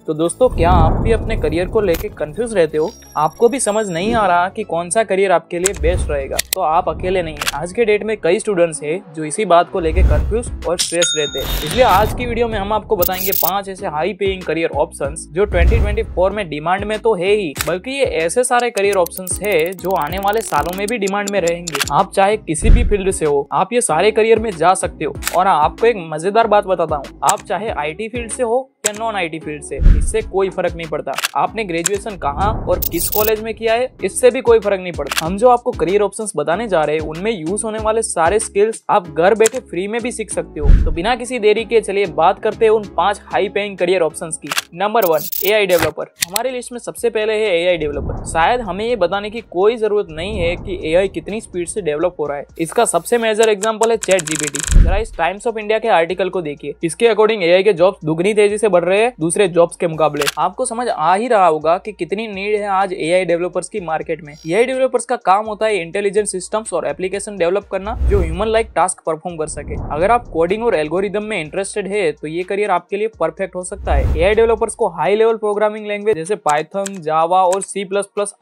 तो दोस्तों, क्या आप भी अपने करियर को लेके कंफ्यूज रहते हो? आपको भी समझ नहीं आ रहा कि कौन सा करियर आपके लिए बेस्ट रहेगा? तो आप अकेले नहीं हैं। आज के डेट में कई स्टूडेंट्स हैं जो इसी बात को लेके कंफ्यूज और स्ट्रेस रहते हैं। इसलिए आज की वीडियो में हम आपको बताएंगे 5 ऐसे हाई पेइंग करियर ऑप्शंस जो 2024 में डिमांड में तो है ही, बल्कि ये ऐसे सारे करियर ऑप्शंस है जो आने वाले सालों में भी डिमांड में रहेंगे। आप चाहे किसी भी फील्ड से हो, आप ये सारे करियर में जा सकते हो। और आपको एक मजेदार बात बताता हूँ, आप चाहे IT फील्ड से हो या नॉन IT फील्ड से, इससे कोई फर्क नहीं पड़ता। आपने ग्रेजुएशन कहाँ और किस कॉलेज में किया है, इससे भी कोई फर्क नहीं पड़ता। हम जो आपको करियर ऑप्शंस बताने जा रहे हैं, उनमें यूज होने वाले सारे स्किल्स आप घर बैठे फ्री में भी सीख सकते हो। तो बिना किसी देरी के चलिए बात करते हैं उन 5 हाई पेइंग करियर ऑप्शंस की। Number 1, AI developer. हमारी लिस्ट में सबसे पहले है AI डेवलपर। शायद हमें ये बताने की कोई जरूरत नहीं है कि AI कितनी स्पीड से डेवलप हो रहा है। इसका सबसे मेजर एग्जांपल है ChatGPT। जरा इस टाइम्स ऑफ इंडिया के आर्टिकल को देखिए। इसके अकॉर्डिंग AI के जॉब्स दुगनी तेजी से बढ़ रहे हैं दूसरे जॉब्स के मुकाबले। आपको समझ आ ही रहा होगा कि कितनी नीड है आज AI डेवलपर्स की मार्केट में। AI डेवलपर्स का काम होता है इंटेलिजेंट सिस्टम्स और एप्लीकेशन डेवलप करना जो ह्यूमन लाइक टास्क परफॉर्म कर सके। अगर आप कोडिंग और एल्गोरिदम में इंटरेस्टेड है तो ये करियर आपके लिए परफेक्ट हो सकता है। AI डेवलपर्स को हाई लेवल प्रोग्रामिंग लैंग्वेज जैसे पाइथन, जावा और C++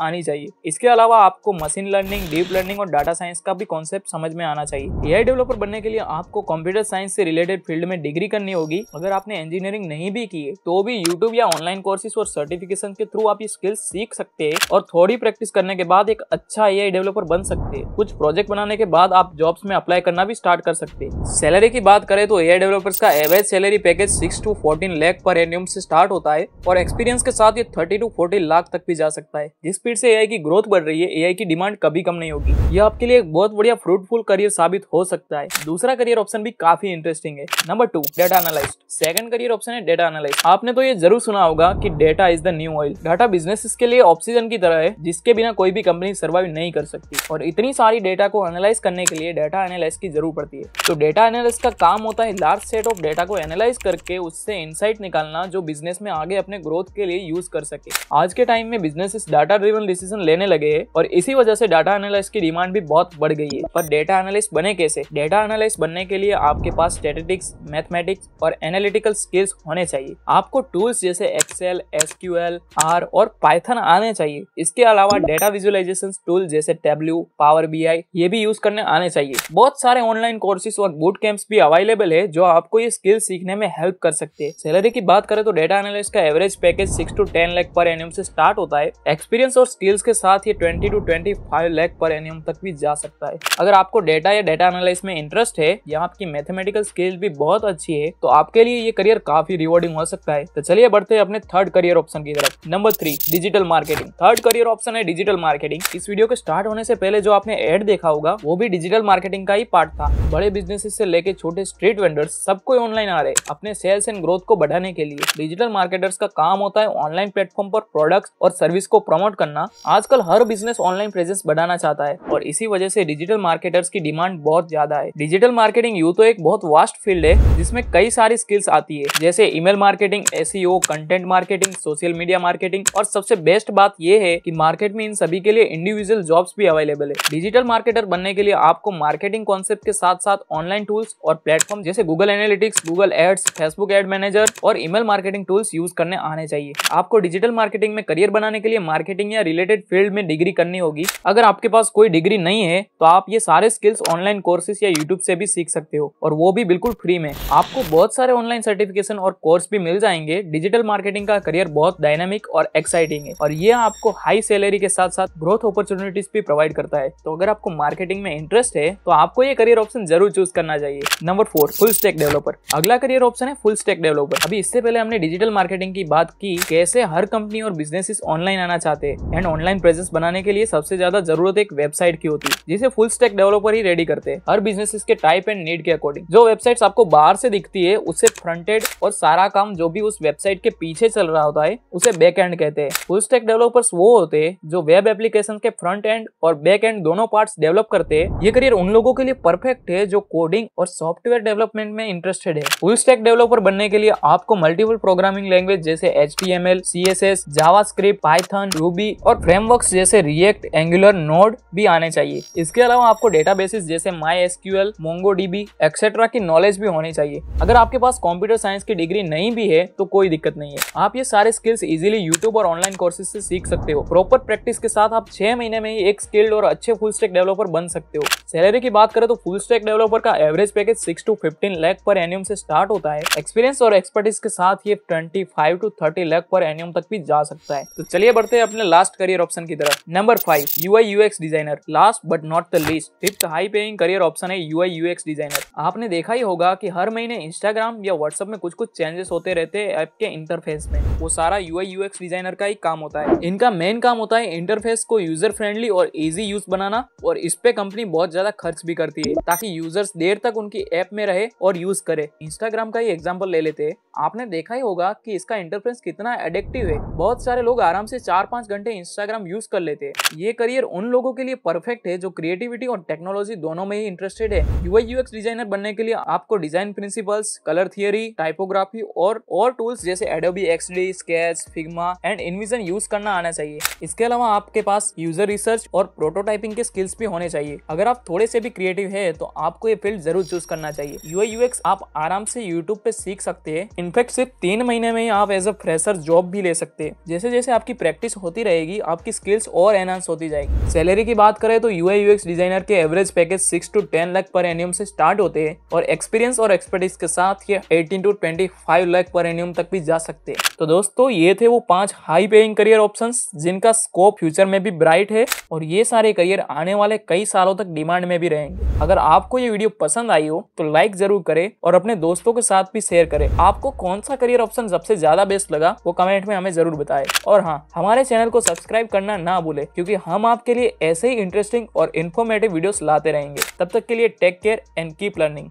आनी चाहिए। इसके अलावा आपको मशीन लर्निंग, डीप लर्निंग और डाटा साइंस का भी कॉन्सेप्ट समझ में आना चाहिए। AI डेवलपर बनने के लिए आपको कंप्यूटर साइंस से रिलेटेड फील्ड में डिग्री करनी होगी। अगर आपने इंजीनियरिंग नहीं भी की है तो भी यूट्यूब या ऑनलाइन कोर्सेज और सर्टिफिकेशन के थ्रू आप ये स्किल्स सीख सकते हैं और थोड़ी प्रैक्टिस करने के बाद एक अच्छा AI डेवलपर बन सकते हैं। कुछ प्रोजेक्ट बनाने के बाद आप जॉब्स में अप्लाई करना भी स्टार्ट कर सकते हैं। सैलरी की बात करें तो AI डेवलपर्स का average salary package 6 to 14 lakh पर एन्यूम से स्टार्ट होता है और एक्सपीरियंस के साथ ये 30 to 40 लाख तक भी जा सकता है। जिस स्पीड से AI की ग्रोथ बढ़ रही है, AI की डिमांड कभी कम नहीं होगी। ये आपके लिए एक बहुत बढ़िया फ्रूटफुल करियर साबित हो सकता है। दूसरा करियर ऑप्शन भी काफी इंटरेस्टिंग है। Number 2, data analyst. Second career option है डेटा एनालिस्ट। आपने तो ये जरूर सुना होगा कि data is the new oil. Data businesses के लिए ऑक्सीजन की तरह है जिसके बिना कोई भी कंपनी सर्वाइव नहीं कर सकती और इतनी सारी डेटा को एनालाइज करने के लिए डेटा एनालिस्ट की जरूरत पड़ती है। तो डेटा एनालिस्ट का काम होता है लार्ज सेट ऑफ डेटा को एनालाइज करके उससे इनसाइट निकालना जो बिजनेस में आगे अपने ग्रोथ के लिए यूज कर सके। आज के टाइम में बिजनेसेस डाटा ड्रिवन डिसीजन लेने लगे हैं और इसी वजह से डाटा एनालिस्ट की डिमांड भी बहुत बढ़ गई है। पर डेटा एनालिस्ट बने कैसे? डेटा एनालिस्ट बनने के लिए आपके पास स्टैटिस्टिक्स, मैथमेटिक्स और एनालिटिकल स्किल्स होने चाहिए। आपको टूल्स जैसे एक्सेल, SQL, R और पाइथन आने चाहिए। इसके अलावा डेटा विजुअलाइजेशन टूल जैसे टेबल्यू, पावर BI ये भी यूज करने आने चाहिए। बहुत सारे ऑनलाइन कोर्सेज और बूट कैंप्स भी अवेलेबल है जो आपको ये स्किल सीखने में हेल्प कर सकते हैं। सैलरी की बात करें तो डेटा एनालिस्ट का एवरेज पैकेज 6 to 10 लाख पर एन्यूम से स्टार्ट होता है। एक्सपीरियंस और स्किल्स के साथ ये 20 to 25 लाख पर एन्यूम तक भी जा सकता है। अगर आपको डेटा या डेटा एनालिस्ट में इंटरेस्ट है या आपकी मैथमेटिकल स्किल भी बहुत अच्छी है तो आपके लिए ये करियर काफी रिवॉर्डिंग हो सकता है। तो चलिए बढ़ते हैं अपने थर्ड करियर ऑप्शन की तरफ। Number 3, digital marketing. Third career option है डिजिटल मार्केटिंग। इस वीडियो के स्टार्ट होने से पहले जो आपने ऐड देखा होगा वो भी डिजिटल मार्केटिंग का ही पार्ट था। बड़े बिजनेसेस से लेके छोटे स्ट्रीट वेंडर्स सबको ऑनलाइन आ रहे हैं अपने सेल्स एंड ग्रोथ को बढ़ाने के लिए। डिजिटल मार्केटर्स का काम होता है ऑनलाइन प्लेटफॉर्म पर प्रोडक्ट्स और सर्विस को प्रमोट करना। आजकल हर बिजनेस ऑनलाइन प्रेजेंस बढ़ाना चाहता है और इसी वजह से डिजिटल मार्केटर्स की डिमांड बहुत ज्यादा है। डिजिटल मार्केटिंग यूं तो एक बहुत वास्ट फील्ड है जिसमें कई सारी स्किल्स आती है जैसे email marketing, SEO, content marketing, social media marketing और सबसे बेस्ट बात यह है कि मार्केट में इन सभी के लिए इंडिविजुअल जॉब्स भी अवेलेबल है। डिजिटल मार्केटर बनने के लिए आपको मार्केटिंग कॉन्सेप्ट के साथ साथ ऑनलाइन टूल्स और प्लेटफॉर्म जैसे Google Analytics, Google Ads, Facebook ad manager और ईमेल मार्केटिंग टूल्स यूज करने आने चाहिए। आपको डिजिटल मार्केटिंग में करियर बनाने के लिए मार्केटिंग या रिलेटेड फील्ड में डिग्री करनी होगी। अगर आपके पास कोई डिग्री नहीं है तो आप ये सारे स्किल्स ऑनलाइन कोर्सेज या यूट्यूब से भी सीख सकते हो और वो भी बिल्कुल फ्री में। आपको बहुत सारे ऑनलाइन सर्टिफिकेशन और कोर्स भी मिल जाएंगे। डिजिटल मार्केटिंग का करियर बहुत डायनामिक और एक्साइटिंग है और ये आपको हाई सैलरी के साथ साथ ग्रोथ अपॉर्चुनिटीज भी प्रोवाइड करता है। तो अगर आपको मार्केटिंग में इंटरेस्ट है तो आपको ये करियर ऑप्शन जरूर चूज करना चाहिए। Number 4, full stack developer. अगला करियर ऑप्शन है फुल स्टैक डेवलपर। अभी इससे पहले हमने डिजिटल मार्केटिंग की बात की, कैसे हर कंपनी और बिजनेसेस ऑनलाइन आना चाहते हैं एंड ऑनलाइन प्रेजेंस बनाने के लिए सबसे ज्यादा जरूरत एक वेबसाइट की होती है जिसे फुल स्टैक डेवलपर ही रेडी करते हैं हर बिजनेसेस के टाइप एंड नीड के अकॉर्डिंग। जो वेबसाइट्स आपको बाहर से दिखती है उससे फ्रंट एंड और सारा काम जो भी उस वेबसाइट के पीछे चल रहा होता है उसे बैक एंड कहते हैं। फुल स्टैक डेवलपर्स वो होते हैं जो वेब एप्लीकेशन के फ्रंट एंड और बैक एंड दोनों पार्ट्स डेवलप करते हैं। ये करियर उन लोगों के लिए परफेक्ट है जो कोडिंग और सॉफ्टवेयर डेवलपमेंट में इंटरेस्टेड है। फुल स्टैक डेवलपर बनने के लिए आपको मल्टीपल प्रोग्रामिंग लैंग्वेज जैसे HTML, CSS, JavaScript, Python, Ruby और फ्रेमवर्क्स जैसे रिएक्ट, एंगुलर, नोड भी आने चाहिए। इसके अलावा आपको डेटाबेसेस जैसे MySQL, MongoDB एक्सेट्रा की नॉलेज भी होनी चाहिए। अगर आपके पास कंप्यूटर साइंस की डिग्री नहीं नहीं भी है तो कोई दिक्कत नहीं है, आप ये सारे स्किल्स इजीली यूट्यूब और ऑनलाइन कोर्सेज से सीख सकते हो। प्रॉपर प्रैक्टिस के साथ आप 6 महीने में ही एक स्किल्ड और अच्छे फुल स्टैक डेवलपर बन सकते हो। सैलरी की बात करें तो फुल स्टैक डेवलपर का एवरेज पैकेज 6 to 15 लाख पर एन्यूम से स्टार्ट होता है। एक्सपीरियंस और एक्सपर्टीज के साथ ये 25 to 30 लाख पर एन्यूम तक भी जा सकता है। तो चलिए बढ़ते हैं अपने लास्ट करियर ऑप्शन की तरफ। Number 5, UI UX designer. Last but not the least, fifth high paying career option है UI UX डिजाइनर। आपने देखा ही होगा कि हर महीने इंस्टाग्राम या व्हाट्सएप में कुछ चेंजेस होते रहते हैं ऐप के इंटरफेस में, वो सारा UI UX डिजाइनर का ही काम होता है। इनका मेन काम होता है इंटरफेस को यूजर फ्रेंडली और इजी यूज बनाना, और इस पे कंपनी बहुत ज्यादा खर्च भी करती है ताकि यूजर्स देर तक उनकी ऐप में रहे और यूज करे। इंस्टाग्राम का ही एग्जांपल ले लेते हैं। आपने देखा ही होगा कि इसका इंटरफेस कितना एडिक्टिव है। बहुत सारे लोग आराम से 4-5 घंटे इंस्टाग्राम यूज कर लेते हैं। ये करियर उन लोगों के लिए परफेक्ट है जो क्रिएटिविटी और टेक्नोलॉजी दोनों में ही इंटरेस्टेड है। UI UX डिजाइनर बनने के लिए आपको design principles, colour theory, typography और टूल्स जैसे Adobe XD, Sketch, Figma and InVision use करना आना चाहिए। इसके अलावा आपके पास यूजर रिसर्च और प्रोटोटाइपिंग के स्किल्स भी होने चाहिए। अगर आप थोड़े से भी क्रिएटिव है तो आपको ये फील्ड जरूर चूज करना चाहिए। UI UX आप आराम से यूट्यूब पे सीख सकते हैं। इनफैक्ट सिर्फ 3 महीने में ही आप एज अ फ्रेशर जॉब भी ले सकते हैं। जैसे जैसे आपकी प्रैक्टिस होती रहेगी आपकी स्किल्स और एनहांस होती जाएगी। सैलरी की बात करें तो UI UX डिजाइनर के एवरेज पैकेज 6 to 10 लाख पर एन्यूम से स्टार्ट होते हैं, और एक्सपीरियंस और एक्सपर्टीज के साथ ये 18 to 25 लाख पर एन्यूम तक भी जा सकते हैं। तो दोस्तों ये थे वो 5 हाई पेइंग करियर ऑप्शंस जिनका स्कोप फ्यूचर में भी ब्राइट है, और ये सारे करियर आने वाले कई सालों तक डिमांड में भी रहेंगे। अगर आपको ये वीडियो पसंद आई हो तो लाइक जरूर करें और अपने दोस्तों के साथ भी शेयर करें। आपको कौन सा करियर ऑप्शन सबसे ज्यादा बेस्ट लगा वो कमेंट में हमें जरूर बताएं। और हाँ, हमारे चैनल को सब्सक्राइब करना ना भूलें, क्योंकि हम आपके लिए ऐसे ही इंटरेस्टिंग और इन्फॉर्मेटिव वीडियोस लाते रहेंगे। तब तक के लिए take care and keep learning.